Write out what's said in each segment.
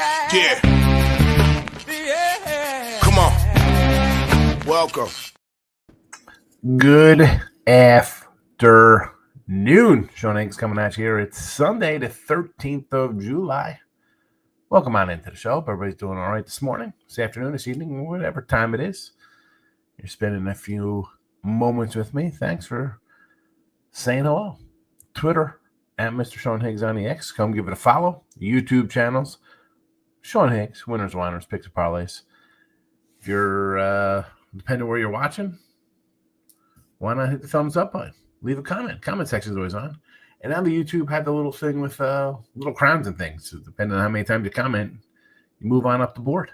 Yeah. Come on. Welcome. Good afternoon. Sean Hanks coming at you here. It's Sunday, the 13th of July. Welcome on into the show. Hope everybody's doing all right this morning, this afternoon, this evening, whatever time it is. You're spending a few moments with me. Thanks for saying hello. Twitter, at Mr. Sean Higgs on the X. Come give it a follow. YouTube channels, Sean Higgs, Winners, Whiners, Picks, and Parlays. If you're, depending where you're watching, why not hit the thumbs up button? Leave a comment. Comment section is always on. And now the YouTube had the little thing with little crowns and things. So depending on how many times you comment, you move on up the board.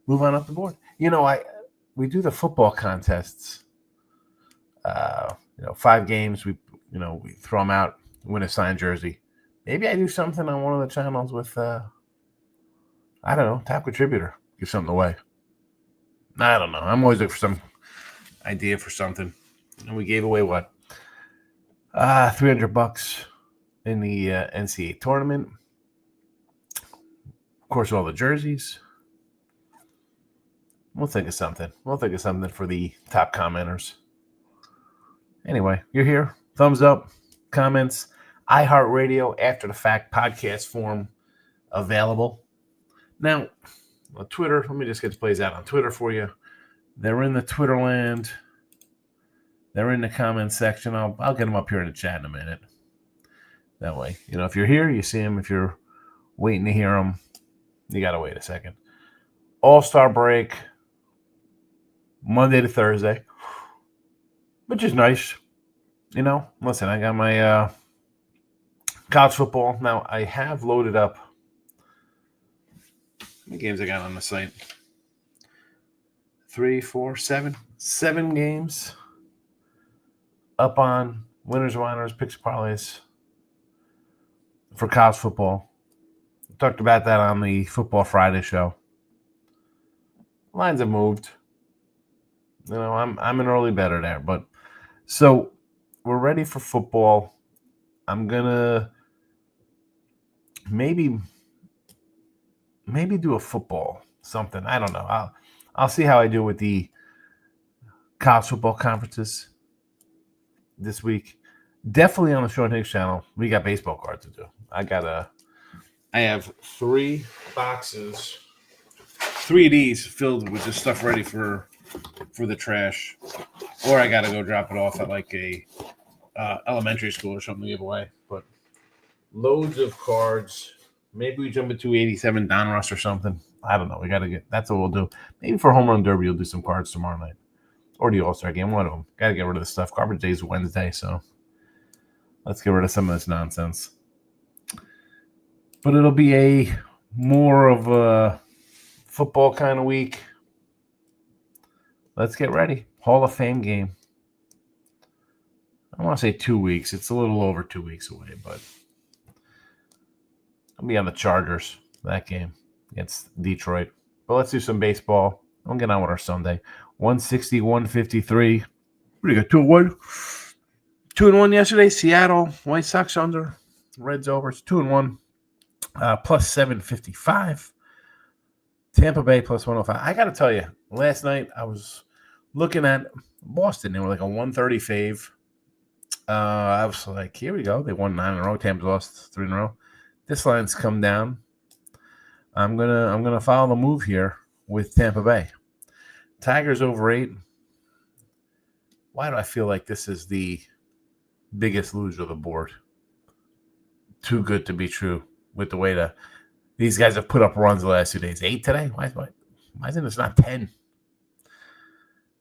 You know, we do the football contests. 5 games. We throw them out, win a signed jersey. Maybe I do something on one of the channels with, top contributor. Give something away. I don't know. I'm always looking for some idea for something. And we gave away what? $300 in the NCAA tournament. Of course, all the jerseys. We'll think of something. For the top commenters. Anyway, you're here. Thumbs up, comments, iHeartRadio, After the Fact podcast form available. Now, on Twitter, let me just get the plays out on Twitter for you. They're in the Twitter land. They're in the comments section. I'll get them up here in the chat in a minute. That way, if you're here, you see them. If you're waiting to hear them, you got to wait a second. All-Star break, Monday to Thursday, which is nice. Listen, I got my college football. Now, I have loaded up. How many games I got on the site? 3, 4, 7. 7 games up on Winners, Whiners, Picks, Parlays for college football. Talked about that on the Football Friday show. Lines have moved. I'm an early bettor there, but so we're ready for football. I'm gonna maybe do a football something. I don't know. I'll see how I do with the college football conferences this week. Definitely on the Sean Higgs channel, we got baseball cards to do. I have 3 boxes, 3 of these filled with this stuff ready for the trash, or I gotta go drop it off at like a elementary school or something to give away. But loads of cards. Maybe we jump into 87 Donruss or something. I don't know. That's what we'll do. Maybe for Home Run Derby, we'll do some cards tomorrow night. Or the All-Star game, one of them. Got to get rid of this stuff. Garbage Day is Wednesday, so let's get rid of some of this nonsense. But it'll be a more of a football kind of week. Let's get ready. Hall of Fame game. I want to say 2 weeks. It's a little over 2 weeks away, but I'll be on the Chargers, that game against Detroit. But let's do some baseball. I'll get on with our Sunday. 160, 153. Pretty good. 2-1. 2-1 yesterday. Seattle White Sox under. Reds over. It's 2-1. Plus 755. Tampa Bay plus 105. I got to tell you, last night I was looking at Boston. They were like a 130 fave. I was like, here we go. They won 9 in a row. Tampa's lost 3 in a row. This line's come down. I'm gonna follow the move here with Tampa Bay. Tigers over 8. Why do I feel like this is the biggest loser of the board? Too good to be true with the way these guys have put up runs the last 2 days. 8 today? Why isn't this not 10?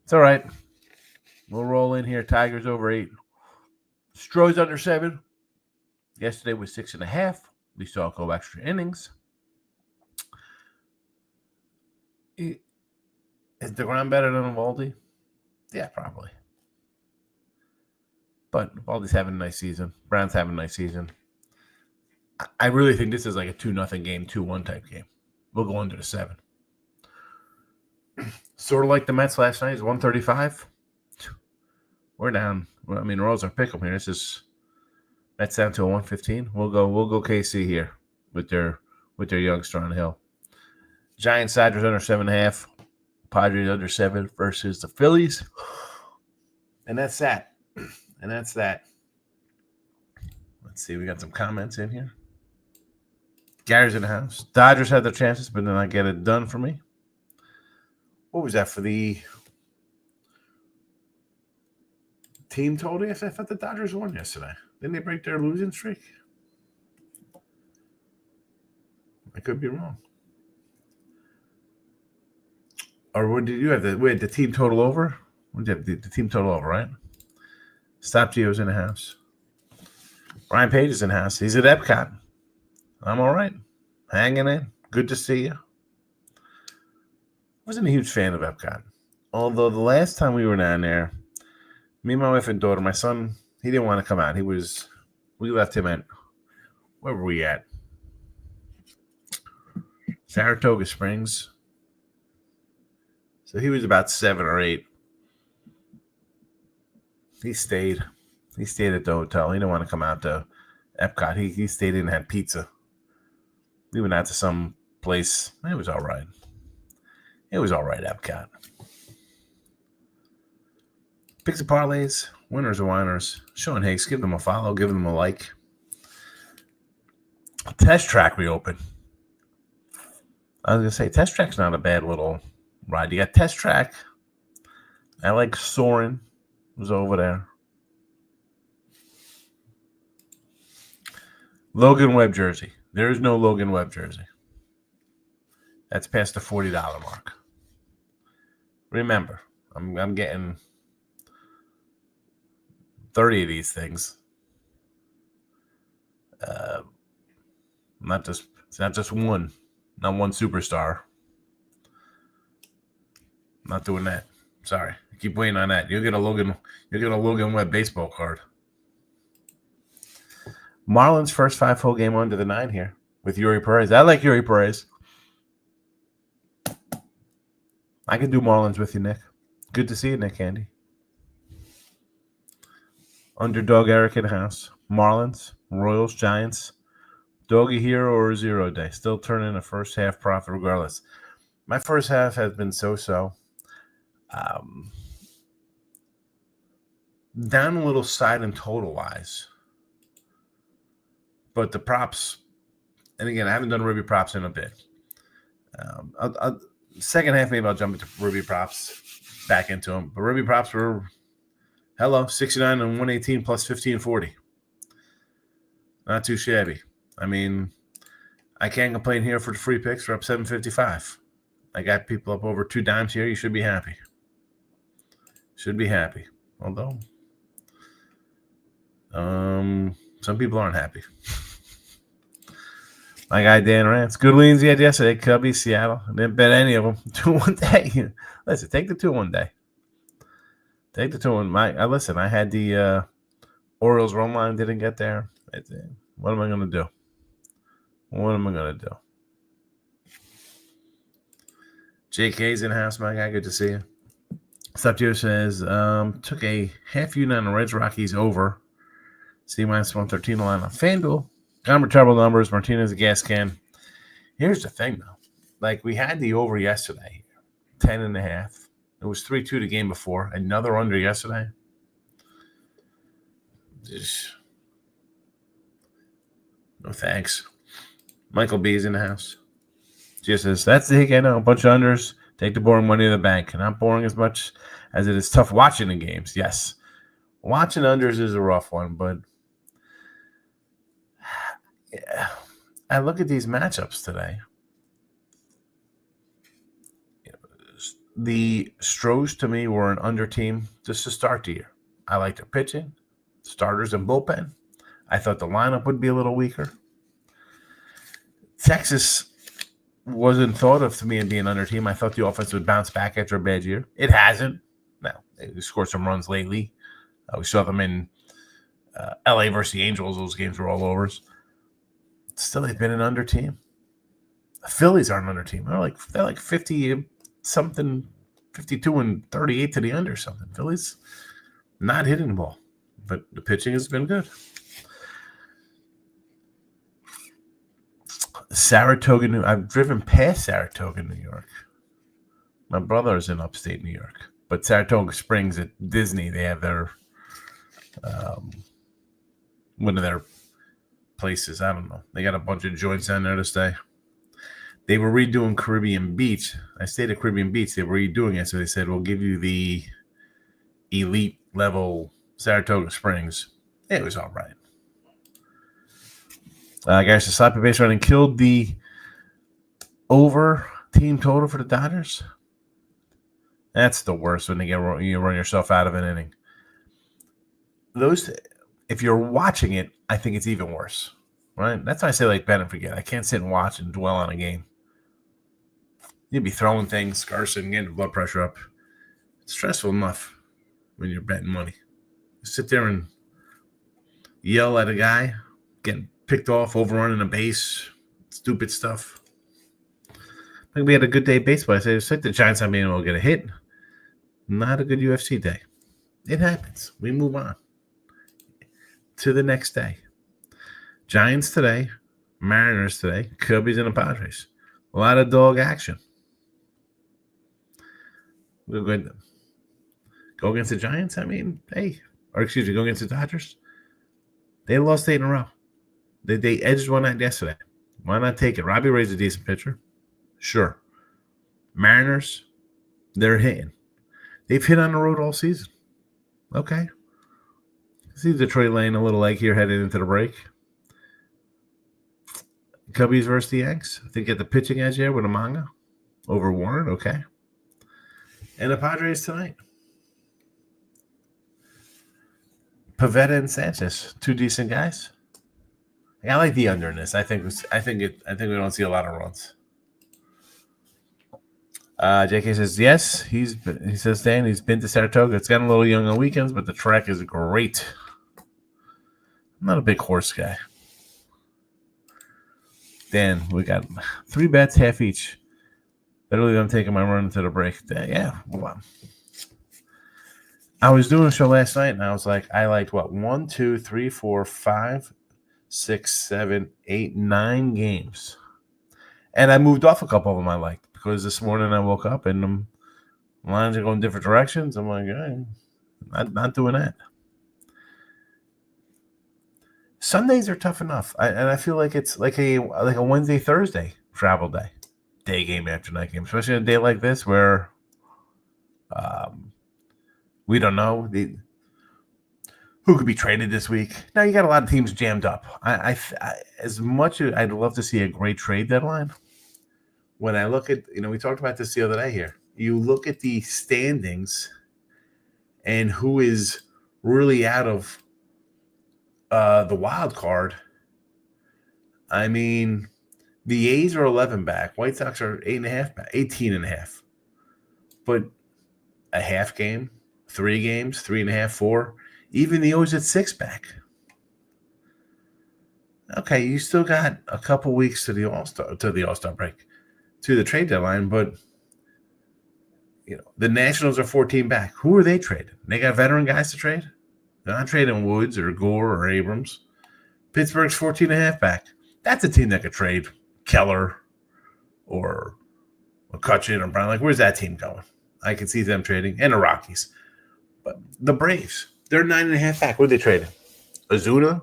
It's all right. We'll roll in here. Tigers over 8. Stroh's under 7. Yesterday was 6.5. We saw it go extra innings. Is DeGrom better than Eovaldi? Yeah, probably. But Eovaldi's having a nice season. Brown's having a nice season. I really think this is like a 2-0 game, 2-1 type game. We'll go under the 7. Sort of like the Mets last night. It's 135. We're down. I mean, Royals are pick 'em here. This is Mets down to a 115. We'll go KC here with their with their youngster on the hill. Giants, Dodgers under 7.5. Padres under 7 versus the Phillies. And that's that. And that's that. Let's see. We got some comments in here. Gary's in the house. Dodgers had their chances, but then I get it done for me. What was that for the team total? I thought the Dodgers won yesterday. Didn't they break their losing streak? I could be wrong. Or what did you have? The team total over? What did you have? The team total over, right? Stop Gio's in the house. Ryan Page is in the house. He's at Epcot. I'm all right. Hanging in. Good to see you. Wasn't a huge fan of Epcot. Although the last time we were down there, me, my wife, and daughter, my son, he didn't want to come out. We left him at, where were we at? Saratoga Springs. So he was about 7 or 8. He stayed at the hotel. He didn't want to come out to Epcot. He stayed in and had pizza. We went out to some place. It was all right. Epcot. Picks and parlays, winners or whiners. Sean Higgs, give them a follow, give them a like. Test Track reopened. I was going to say, Test Track's not a bad little ride. You got Test Track. I like Soren was over there. Logan Webb jersey. There is no Logan Webb jersey. That's past the $40 mark. Remember, I'm getting 30 of these things. It's not just one. Not one superstar. Not doing that. Sorry. I keep waiting on that. You'll get a Logan Webb baseball card. Marlins first 5 full game under the 9 here with Yuri Perez. I like Yuri Perez. I can do Marlins with you, Nick. Good to see you, Nick Candy. Underdog Eric in the house. Marlins, Royals, Giants. Doggy hero or 0 day. Still turning a first half profit regardless. My first half has been so-so. Down a little side and total-wise. But the props, and again, I haven't done Ruby props in a bit. Second half, maybe I'll jump into Ruby props, back into them. But Ruby props were, 69 and 118 plus 1540. Not too shabby. I mean, I can't complain here for the free picks. We're up 755. I got people up over 2 dimes here. You should be happy. Although, some people aren't happy. My guy Dan Rance. Good leans he had yesterday. Cubby, Seattle. I didn't bet any of them. 2-1 day. Listen, take the 2-1 day. Take the 2-1. Listen, I had the Orioles run line. Didn't get there. What am I going to do? JK's in the house, my guy. Good to see you. Stop here says, took a half unit on the Reds Rockies over. C-113 line on FanDuel. Gomber treble numbers. Martinez a gas can. Here's the thing, though. Like, we had the over yesterday. 10.5. It was 3-2 the game before. Another under yesterday. No thanks. Michael B is in the house. Just says, that's the hick I know. A bunch of unders. Take the boring money to the bank. Not boring as much as it is tough watching the games. Yes. Watching unders is a rough one, but yeah. I look at these matchups today. The Stros, to me, were an under team just to start the year. I like their pitching, starters, and bullpen. I thought the lineup would be a little weaker. Texas wasn't thought of to me as being an under team. I thought the offense would bounce back after a bad year. It hasn't. Now, they scored some runs lately. We saw them in LA versus the Angels. Those games were all overs. Still, they've been an under team. The Phillies are an under team. They're like 50-something, 52 and 38 to the under something. Phillies not hitting the ball, but the pitching has been good. Saratoga, I've driven past Saratoga, New York. My brother's in upstate New York. But Saratoga Springs at Disney, they have their one of their places. I don't know. They got a bunch of joints down there to stay. They were redoing Caribbean Beach. I stayed at Caribbean Beach. They were redoing it, so they said, we'll give you the elite level Saratoga Springs. It was all right. Guys, the sloppy base running killed the over team total for the Dodgers. That's the worst when you run yourself out of an inning. Those, if you're watching it, I think it's even worse. Right? That's why I say like bet and forget. I can't sit and watch and dwell on a game. You'd be throwing things, cursing, getting blood pressure up. It's stressful enough when you're betting money. You sit there and yell at a guy, getting picked off, overrunning a base, stupid stuff. I think we had a good day of baseball. I said it's like the Giants not being able to get a hit. Not a good UFC day. It happens. We move on to the next day. Giants today, Mariners today, Cubbies and the Padres. A lot of dog action. We're going to go against the Giants. I mean, hey, or excuse me, go against the Dodgers. They lost 8 in a row. They edged one out yesterday. Why not take it? Robbie Ray's a decent pitcher. Sure. Mariners, they're hitting. They've hit on the road all season. Okay. See Detroit laying a little egg here heading into the break. Cubbies versus the Yanks. I think get the pitching edge here with a manga over Warren. Okay. And the Padres tonight. Pivetta and Sanchez, 2 decent guys. I like the under in this. I think we don't see a lot of runs. JK says yes. He says Dan, he's been to Saratoga. It's gotten a little young on weekends, but the track is great. I'm not a big horse guy. Dan, we got 3 bets, half each. Better believe I'm taking my run to the break. Yeah, well, I was doing a show last night, and I was like, I liked what 1, 2, 3, 4, 5, 6, 7, 8, 9 games, and I moved off a couple of them I liked because this morning I woke up and the lines are going different directions. I'm like, hey, not doing that. Sundays are tough enough, and I feel like it's like a Wednesday, Thursday travel day game after night game, especially on a day like this where we don't know who could be traded this week. Now you got a lot of teams jammed up. I as much as I'd love to see a great trade deadline, when I look at we talked about this the other day here. You look at the standings and who is really out of the wild card. I mean, the A's are 11 back. White Sox are 8.5 back, 18.5. But a half game, 3 games, 3.5, 4. Even the O's at 6 back. Okay, you still got a couple weeks to the All-Star break, to the trade deadline, but the Nationals are 14 back. Who are they trading? They got veteran guys to trade? They're not trading Woods or Gore or Abrams. Pittsburgh's 14.5 back. That's a team that could trade Keller or McCutcheon or Brown. Like, where's that team going? I can see them trading. And the Rockies. But the Braves, they're 9.5 back. What are they trading? Ozuna?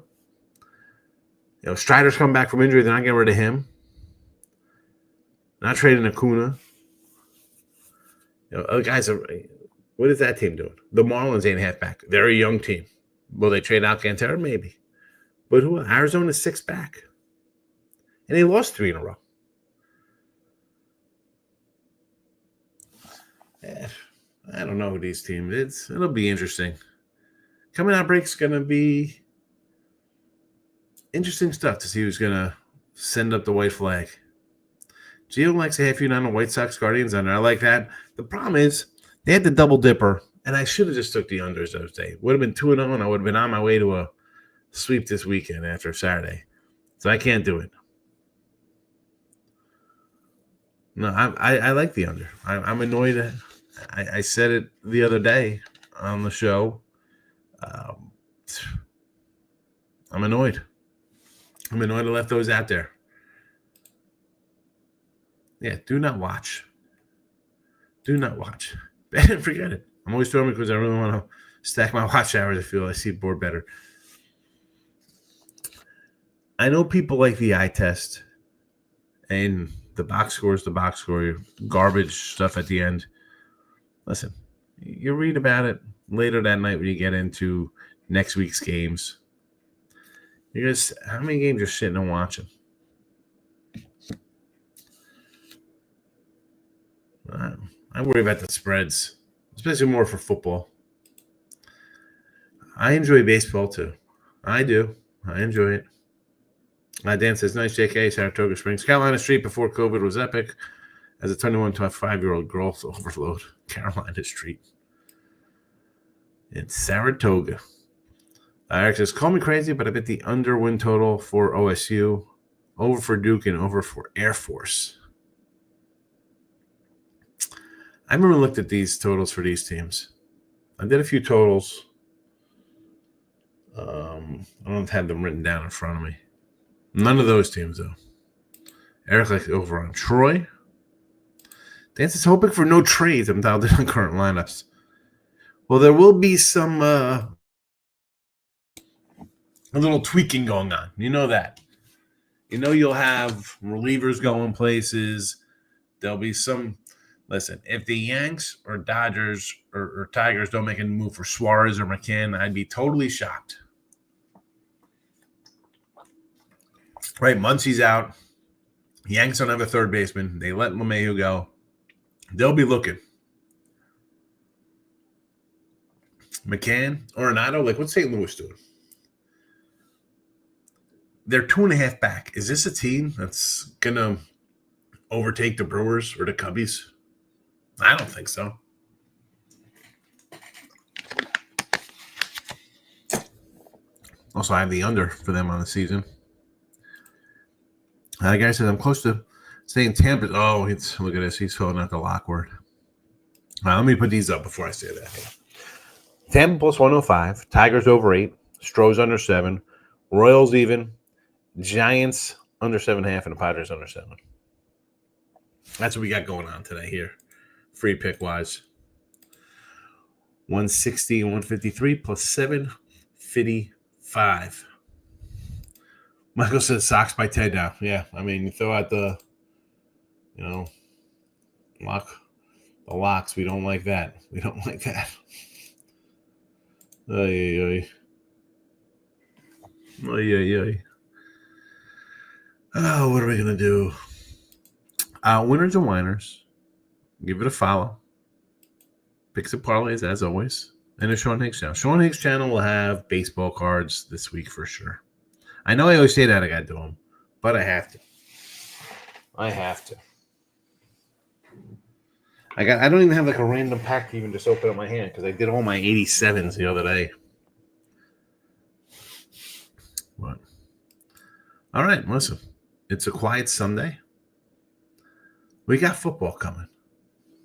Strider's coming back from injury. They're not getting rid of him. Not trading Acuna. Other guys are. What is that team doing? The Marlins 8.5 back. They're a young team. Will they trade Alcantara? Maybe. But who? Arizona's 6 back. And they lost 3 in a row. I don't know who these teams. It'll be interesting. Coming out break's going to be interesting stuff to see who's going to send up the white flag. Gio likes a half unit on the White Sox Guardians under. I like that. The problem is they had the double dipper, and I should have just took the unders those days. Would have been 2-0, and I would have been on my way to a sweep this weekend after Saturday. So I can't do it. No, I like the under. I'm annoyed. I said it the other day on the show. I'm annoyed. I left those out there. Yeah, do not watch. Do not watch. Forget it. I'm always throwing because I really want to stack my watch hours. I feel I see board better. I know people like the eye test and the box score is the box score, garbage stuff at the end. Listen, you read about it later that night when you get into next week's games. How many games you're sitting and watching? I worry about the spreads, especially more for football. I enjoy baseball too. I do. I enjoy it. Dan says, nice JK, Saratoga Springs. Carolina Street before COVID was epic. As a 21 to a 5-year-old girl's overload. Carolina Street. In Saratoga. Eric says, call me crazy, but I bet the under win total for OSU, over for Duke, and over for Air Force. I remember looked at these totals for these teams. I did a few totals. I don't have them written down in front of me. None of those teams, though. Eric like over on Troy. Dance is hoping for no trades. I'm dialed in on current lineups. Well, there will be some a little tweaking going on. You know that. You know you'll have relievers going places. There'll be some. Listen, if the Yanks or Dodgers or Tigers don't make a move for Suarez or McCann, I'd be totally shocked. Right, Muncie's out. Yanks don't have a third baseman. They let LeMahieu go. They'll be looking. McCann, Arenado, like what's St. Louis doing? They're 2.5 back. Is this a team that's going to overtake the Brewers or the Cubbies? I don't think so. Also, I have the under for them on the season. The guy says, I'm close to saying Tampa. Oh, look at this. He's filling out the lock word. Let me put these up before I say that. Tampa plus 105. Tigers over 8. Stros under 7. Royals even. Giants under 7.5. And the Padres under 7. That's what we got going on today here. Free pick wise. 160 and 153 plus 755. Michael says Sox by 10 now. Yeah, I mean, you throw out the locks. We don't like that. We don't like that. Oy. Oh, what are we going to do? Winners and whiners. Give it a follow. Picks and parlays, as always. And the Sean Higgs channel. Sean Higgs channel will have baseball cards this week for sure. I know I always say that I got to do them, but I have to. I don't even have like a random pack to even just open up my hand because I did all my 87s the other day. What? All right, listen. It's a quiet Sunday. We got football coming.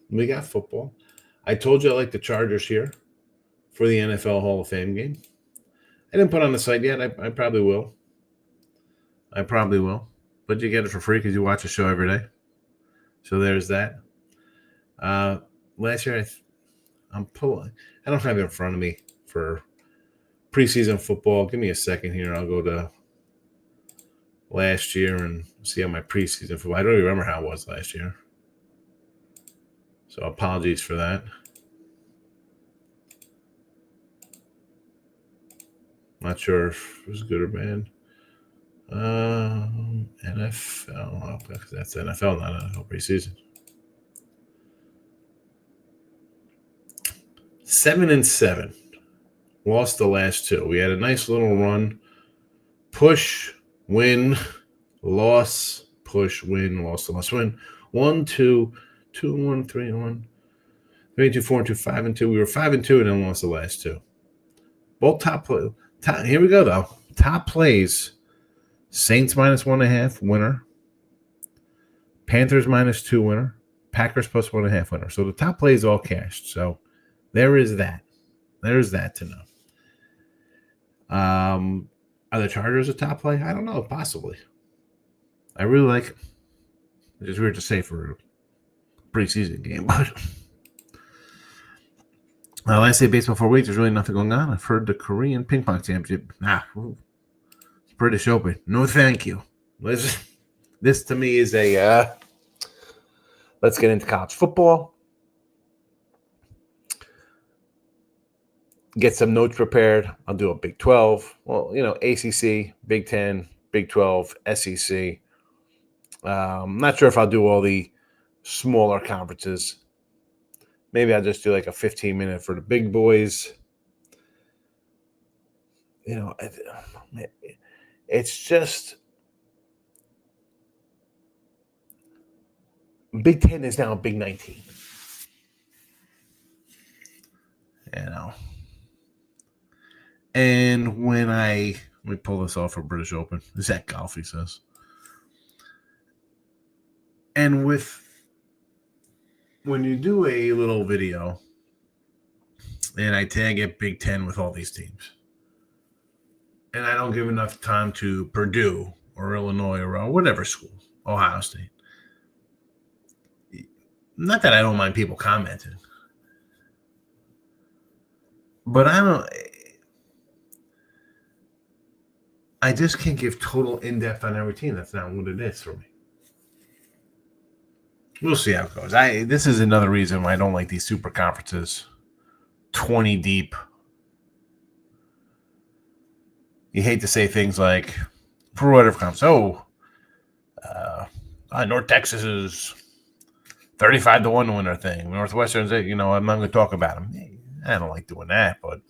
I told you I like the Chargers here for the NFL Hall of Fame game. I didn't put it on the site yet. I probably will. But you get it for free because you watch the show every day. So there's that. Last year, I'm pulling. I don't have it in front of me for preseason football. Give me a second here. I'll go to last year and see how my preseason football. I don't even remember how it was last year. So apologies for that. Not sure if it was good or bad. NFL. Because that's NFL, not NFL preseason. 7-7. Lost the last 2. We had a nice little run. Push, win, loss, push, win, loss, loss, win. 1, 2, 2, 1, 3, 1. 3, 2, 4, 2, 5, and 2. We were 5-2 and then lost the last 2. Both top here we go, though. Top plays. Saints minus 1.5 winner. Panthers minus 2 winner. Packers plus 1.5 winner. So the top plays all cashed. So there is that. There's that to know. Are the Chargers a top play? I don't know. Possibly. I really like which is weird to say for a preseason game. But last day baseball 4 weeks, there's really nothing going on. I've heard the Korean ping pong championship. British Open. No, thank you. This to me is a let's get into college football. Get some notes prepared. I'll do a Big 12. Well, ACC, Big 10, Big 12, SEC. I'm not sure if I'll do all the smaller conferences. Maybe I'll just do like a 15-minute for the big boys. It's just Big 10 is now a Big 19. And when let me pull this off for British Open. Is that golf, he says. And when you do a little video and I tag it Big 10 with all these teams, and I don't give enough time to Purdue or Illinois or whatever school, Ohio State. Not that I don't mind people commenting, but I just can't give total in-depth on every team. That's not what it is for me. We'll see how it goes. This is another reason why I don't like these super conferences. 20 deep. You hate to say things like, for whatever comes, North Texas is 35-1 winner thing. Northwestern's, I'm not going to talk about them. I don't like doing that, but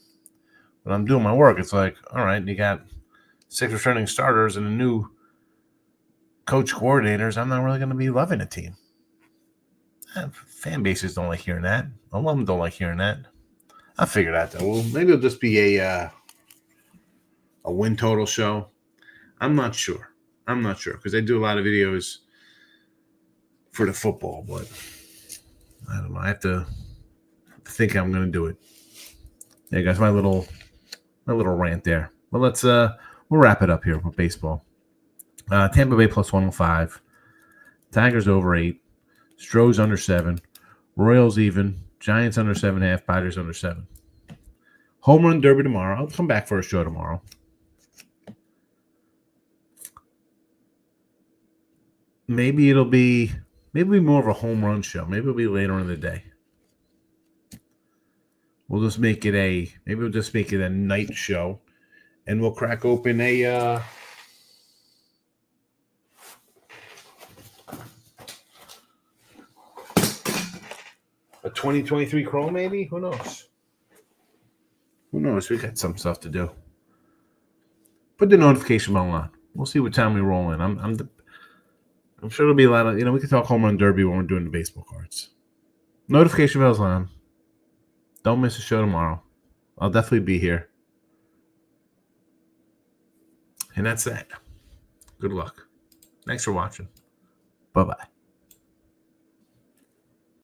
when I'm doing my work, it's like, all right, you got 6 returning starters and a new coach coordinators. I'm not really going to be loving a team. Fan bases don't like hearing that. Alum don't like hearing that. I'll figure that out, though. Well, maybe it'll just be a win total show. I'm not sure because I do a lot of videos for the football, but I don't know. I have to think I'm going to do it. Yeah, guys, my little rant there. Well, let's we'll wrap it up here with baseball. Tampa Bay plus 105. Tigers over 8. Stros under 7. Royals even. Giants under 7.5. Padres under 7. Home run derby tomorrow. I'll come back for a show tomorrow. Maybe it'll be more of a home run show. Maybe it'll be later in the day. We'll just make it a night show, and we'll crack open a 2023 Chrome, maybe? Who knows? We got some stuff to do. Put the notification bell on. We'll see what time we roll in. I'm sure there'll be a lot of, we can talk home run derby when we're doing the baseball cards. Notification bell's on. Don't miss a show tomorrow. I'll definitely be here. And that's that. Good luck. Thanks for watching. Bye-bye.